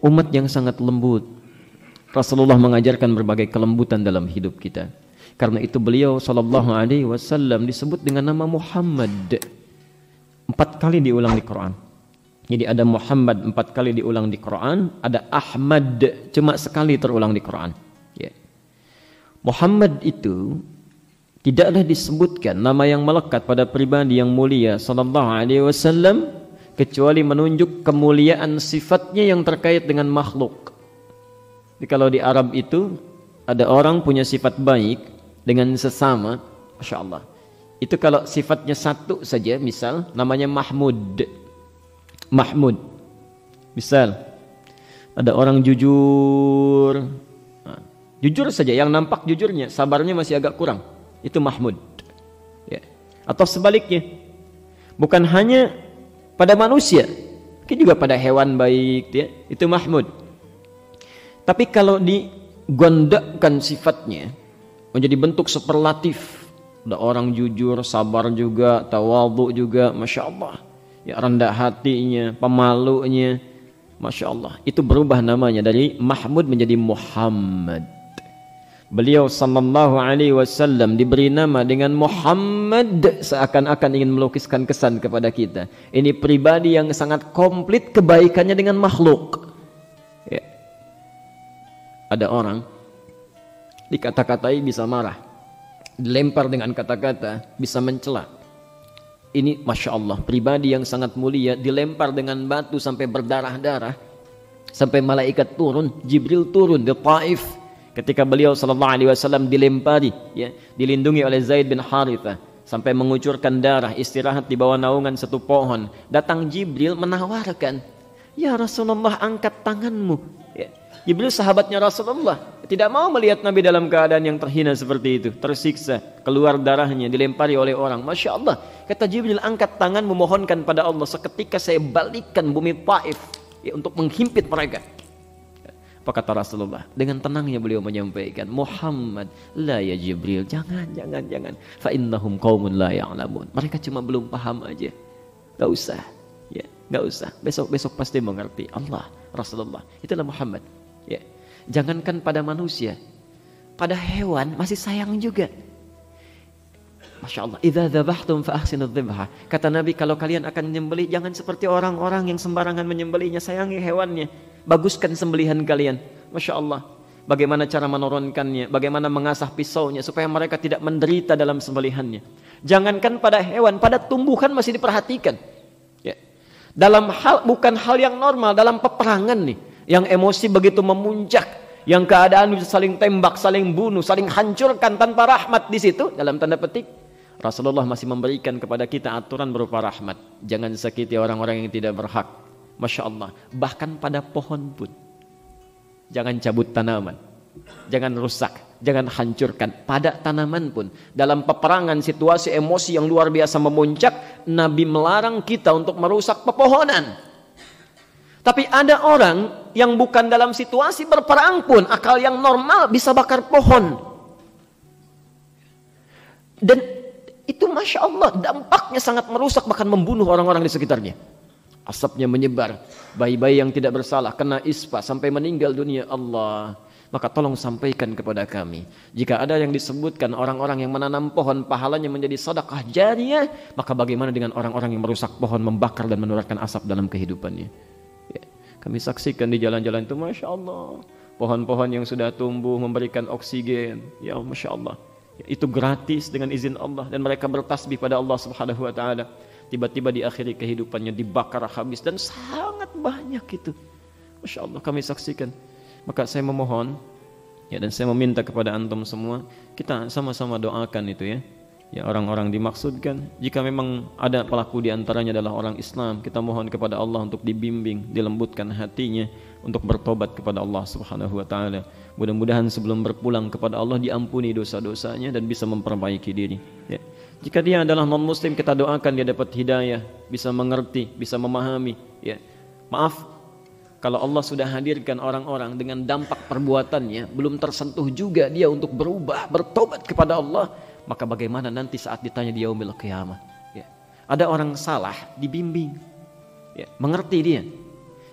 umat yang sangat lembut. Rasulullah mengajarkan berbagai kelembutan dalam hidup kita. Karena itu beliau sallallahu alaihi wasallam disebut dengan nama Muhammad. 4 kali diulang di Quran. Jadi ada Muhammad 4 kali diulang di Quran, ada Ahmad cuma sekali terulang di Quran. Ya. Muhammad itu tidaklah disebutkan nama yang melekat pada pribadi yang mulia sallallahu alaihi wasallam kecuali menunjuk kemuliaan sifatnya yang terkait dengan makhluk. Jadi kalau di Arab itu ada orang punya sifat baik dengan sesama, Masya Allah. Itu kalau sifatnya satu saja, misal namanya Mahmud. Mahmud. Misal ada orang jujur, jujur saja, yang nampak jujurnya, sabarnya masih agak kurang, itu Mahmud. Ya. Atau sebaliknya, bukan hanya pada manusia, mungkin juga pada hewan baik, ya, itu Mahmud. Tapi kalau digondakkan sifatnya menjadi bentuk superlatif, ada orang jujur, sabar juga, tawadhu juga, Masya Allah, ya, rendah hatinya, pemalunya, Masya Allah, itu berubah namanya dari Mahmud menjadi Muhammad. Beliau sallallahu alaihi wasallam diberi nama dengan Muhammad seakan-akan ingin melukiskan kesan kepada kita. Ini pribadi yang sangat komplit kebaikannya dengan makhluk. Ya. Ada orang dikata-katai bisa marah, dilempar dengan kata-kata bisa mencela. Ini Masya Allah, pribadi yang sangat mulia dilempar dengan batu sampai berdarah-darah, sampai malaikat turun, Jibril turun di Taif ketika beliau sallallahu alaihi wasallam dilempari, ya, dilindungi oleh Zaid bin Harithah sampai mengucurkan darah, istirahat di bawah naungan satu pohon. Datang Jibril menawarkan, ya Rasulullah, angkat tanganmu. Ya. Jibril sahabatnya Rasulullah, tidak mau melihat Nabi dalam keadaan yang terhina seperti itu, tersiksa, keluar darahnya, dilempari oleh orang. Masya Allah, kata Jibril, angkat tangan memohonkan pada Allah, seketika saya balikkan bumi Taif, ya, untuk menghimpit mereka. Apa kata Rasulullah? Dengan tenangnya beliau menyampaikan, Muhammad, la ya Jibril, jangan. Fa innahum qaumun la ya'lamun. Mereka cuma belum paham aja. Gak usah, ya, gak usah. Besok pasti mengerti. Allah, Rasulullah, itulah Muhammad. Ya. Jangankan pada manusia, pada hewan masih sayang juga. Masya Allah, idza dzabhtum fa ahsinudz dzibha. Kata Nabi, kalau kalian akan menyembelih, jangan seperti orang-orang yang sembarangan menyembelihnya. Sayangi hewannya, baguskan sembelihan kalian. Masya Allah, bagaimana cara menurunkannya, bagaimana mengasah pisaunya supaya mereka tidak menderita dalam sembelihannya. Jangankan pada hewan, pada tumbuhan masih diperhatikan. Ya. Dalam hal, bukan hal yang normal, dalam peperangan nih, yang emosi begitu memuncak, yang keadaan bisa saling tembak, saling bunuh, saling hancurkan tanpa rahmat di situ, dalam tanda petik, Rasulullah masih memberikan kepada kita aturan berupa rahmat. Jangan sakiti orang-orang yang tidak berhak. Masya Allah, bahkan pada pohon pun jangan cabut tanaman, jangan rusak, jangan hancurkan. Pada tanaman pun, dalam peperangan, situasi emosi yang luar biasa memuncak, Nabi melarang kita untuk merusak pepohonan. Tapi ada orang yang bukan dalam situasi berperang pun, akal yang normal bisa bakar pohon. Dan itu Masya Allah, dampaknya sangat merusak, bahkan membunuh orang-orang di sekitarnya. Asapnya menyebar, bayi-bayi yang tidak bersalah kena ispa sampai meninggal dunia. Allah, maka tolong sampaikan kepada kami, jika ada yang disebutkan orang-orang yang menanam pohon pahalanya menjadi sedekah jariyah, maka bagaimana dengan orang-orang yang merusak pohon, membakar dan menularkan asap dalam kehidupannya? Kami saksikan di jalan-jalan itu, Masya Allah, pohon-pohon yang sudah tumbuh memberikan oksigen, ya Masya Allah, itu gratis dengan izin Allah, dan mereka bertasbih pada Allah Subhanahu Wa Taala. Tiba-tiba di akhir kehidupannya dibakar habis, dan sangat banyak itu, Masya Allah, kami saksikan. Maka saya memohon, ya, dan saya meminta kepada antum semua, kita sama-sama doakan itu, ya, orang-orang dimaksudkan. Jika memang ada pelaku di antaranya adalah orang Islam, kita mohon kepada Allah untuk dibimbing, dilembutkan hatinya untuk bertobat kepada Allah Subhanahu Wa Taala. Mudah-mudahan sebelum berpulang kepada Allah diampuni dosa-dosanya dan bisa memperbaiki diri. Ya. Jika dia adalah non-muslim, kita doakan dia dapat hidayah, bisa mengerti, bisa memahami. Ya. Maaf, kalau Allah sudah hadirkan orang-orang dengan dampak perbuatannya belum tersentuh juga dia untuk berubah, bertobat kepada Allah, maka bagaimana nanti saat ditanya di yaumil qiyamah? Ya. Ada orang salah, dibimbing, ya, mengerti dia.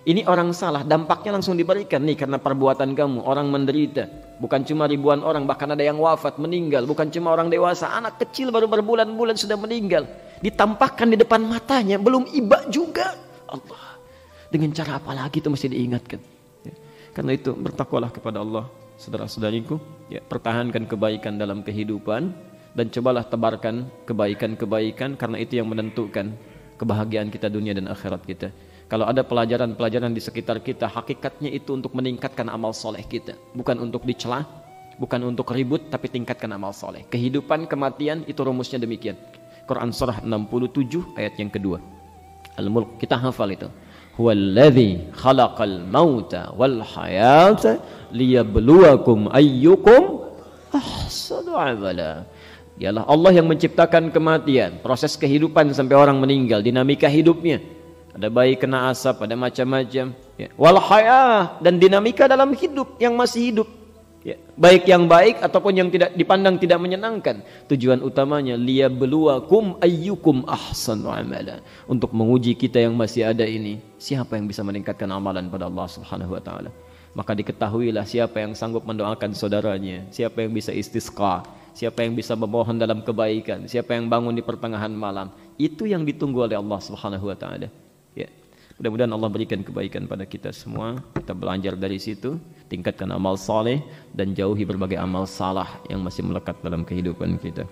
Ini orang salah, dampaknya langsung diberikan nih karena perbuatan kamu. Orang menderita, bukan cuma ribuan orang, bahkan ada yang wafat, meninggal. Bukan cuma orang dewasa, anak kecil baru berbulan-bulan sudah meninggal. Ditampakkan di depan matanya, belum iba juga. Allah, dengan cara apa lagi itu mesti diingatkan. Ya. Karena itu bertakwalah kepada Allah, saudara-saudariku. Ya, pertahankan kebaikan dalam kehidupan dan cobalah tebarkan kebaikan-kebaikan, karena itu yang menentukan kebahagiaan kita dunia dan akhirat kita. Kalau ada pelajaran-pelajaran di sekitar kita, hakikatnya itu untuk meningkatkan amal soleh kita. Bukan untuk dicela, bukan untuk ribut, tapi tingkatkan amal soleh. Kehidupan, kematian, itu rumusnya demikian. Quran surah 67 ayat yang kedua. Al-Mulk, kita hafal itu. Huwallazi khalaqal mauta wal hayata liyabluwakum ayyukum ahsanu amala. Dialah Allah yang menciptakan kematian, proses kehidupan sampai orang meninggal, dinamika hidupnya. Ada bayi kena asap, ada macam-macam. Ya. Wal hayah, dan dinamika dalam hidup yang masih hidup. Ya. Baik yang baik ataupun yang tidak dipandang tidak menyenangkan. Tujuan utamanya liyabluwakum ayyukum ahsanu amala. Untuk menguji kita yang masih ada ini, siapa yang bisa meningkatkan amalan pada Allah Subhanahu wa taala. Maka diketahuilah siapa yang sanggup mendoakan saudaranya, siapa yang bisa istisqa, siapa yang bisa memohon dalam kebaikan, siapa yang bangun di pertengahan malam. Itu yang ditunggu oleh Allah Subhanahu wa taala. Ya. Mudah-mudahan Allah berikan kebaikan pada kita semua. Kita belajar dari situ, tingkatkan amal saleh dan jauhi berbagai amal salah yang masih melekat dalam kehidupan kita.